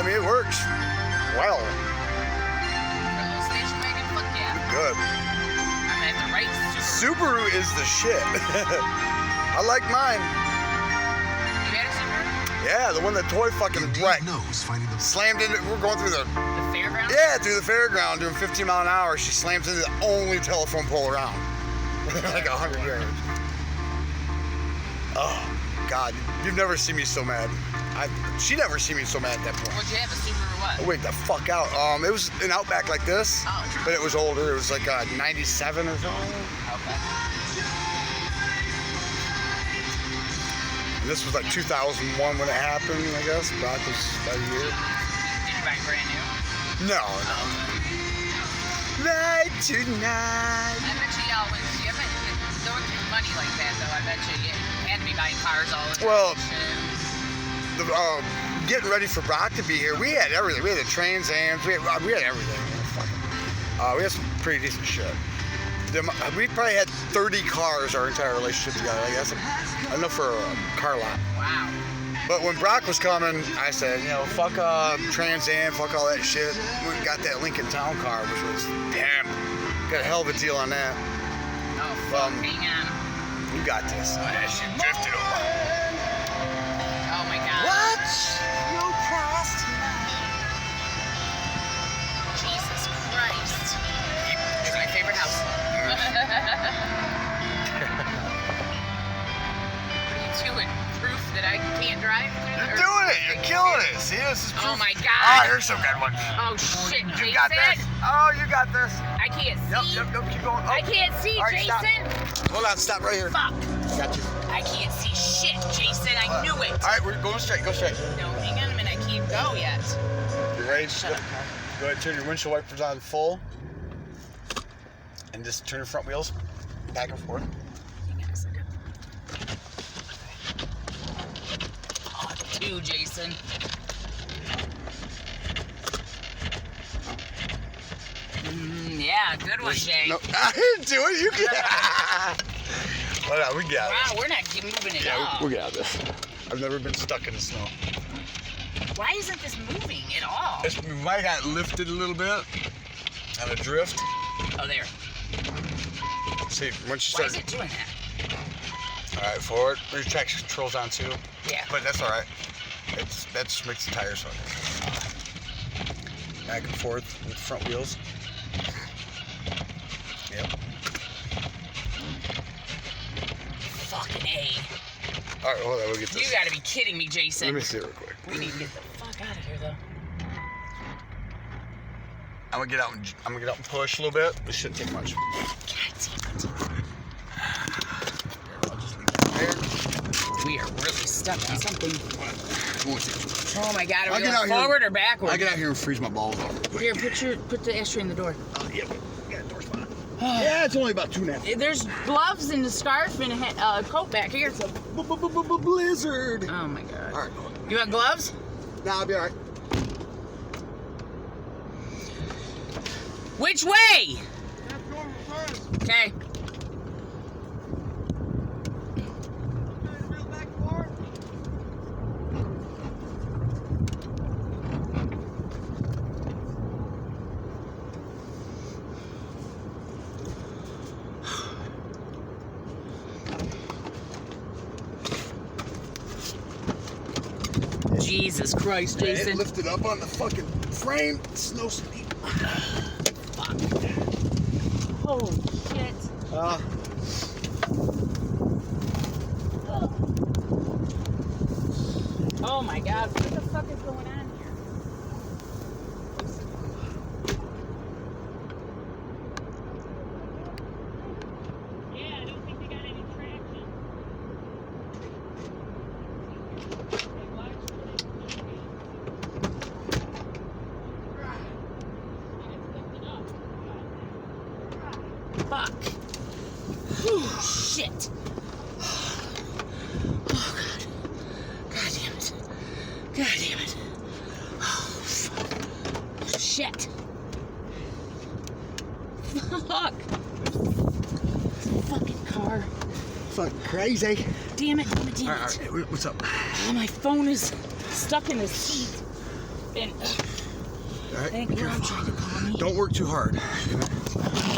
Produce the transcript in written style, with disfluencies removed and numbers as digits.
I mean, it works well. For a little station wagon, fuck yeah. Good. I'm at the right Subaru is the shit. I like mine. You had a Subaru? Yeah, the one that Toy fucking wrecked. Slammed into. We're going through the Fairground? Yeah, through the fairground doing 15 mile an hour. She slams into the only telephone pole around. Like 100 yards. Oh, God. You've never seen me so mad. She never seen me so mad at that point. What'd you have, a Subaru or what? Oh, wait the fuck out. It was an Outback like this, but it was older. It was like a 97 or something. Okay. And this was like 2001 when it happened, I guess. Brock was about a year. Did you buy it brand new? No. Right tonight. I bet you y'all, you haven't going through money like that, though. I bet you had to be buying cars all the time. Well, getting ready for Brock to be here, we had everything. We had the Trans Ams, we had everything. We had some pretty decent shit. We probably had 30 cars our entire relationship together. Like, that's enough for a car lot. Wow. But when Brock was coming, I said, you know, fuck Trans Am, fuck all that shit. We got that Lincoln Town car, which was, damn, got a hell of a deal on that. Oh, fuck, hang on. You got this. Oh, that shit drifted over. Oh, my God. What's your price tonight? Jesus Christ. It's my favorite house. What are you doing? Proof that I can't drive? You're doing it. You're killing it. See, this is proof. Oh, my God. Ah, here's some good ones. Oh, shit, Jason. You got this. Oh, you got this. I can't see. Yep, keep going. Oh. I can't see, All right, Jason. Stop. Hold on, stop right here. Fuck. Got you. I can't see shit, Jason. I knew it. All right, we're going straight. Go straight. No, hang on a minute. I can't go yet. You ready? Shut up, car. Go ahead and turn your windshield wipers on full. And just turn your front wheels back and forth. Hang on a second. Oh, 2, Jason. Yeah, good one, Jay. No, I didn't do it. You can. Well, no, we got it. Wow, we're not moving at all. We got this. I've never been stuck in the snow. Why isn't this moving at all? We might have lifted a little bit on a drift. Oh, there. See, once you Why start. is it doing that? All right, forward. Your traction control's on too. Yeah. But that's all right. That just makes the tires suck. Back and forth with the front wheels. Yep. Fucking A. All right, hold on. We'll get this. You gotta be kidding me, Jason. Let me see it real quick. We need to get the fuck out of here, though. I'm gonna get out and push a little bit. This shouldn't take much. God damn it. I'll just leave that there. We are really stuck in something. Won't take too much. Oh my God, are I'll we get going out here. forward or backward? I'll get out here and freeze my balls off. Here, put the ashtray in the door. Yep. Got a door spot. Yeah, it's only about 2.5. There's gloves and a scarf and a coat back here. So. Blizzard. Oh my God. All right. You want gloves? Nah, I'll be all right. Which way? Okay. Jesus Christ, Jason. It lifted up on the fucking frame. Snow steep. Fuck. Holy shit. Oh my God, what the fuck is going on here? Yeah, I don't think they got any traction. Fuck. Whew, shit. Oh, God. God damn it. God damn it. Oh, fuck. Shit. Fuck. Fucking car. Fucking crazy. Damn it, damn it, damn it. All right, what's up? Oh, my phone is stuck in the seat. Bench. All right, Thank be you. I'm careful. trying to call me. Don't work too hard.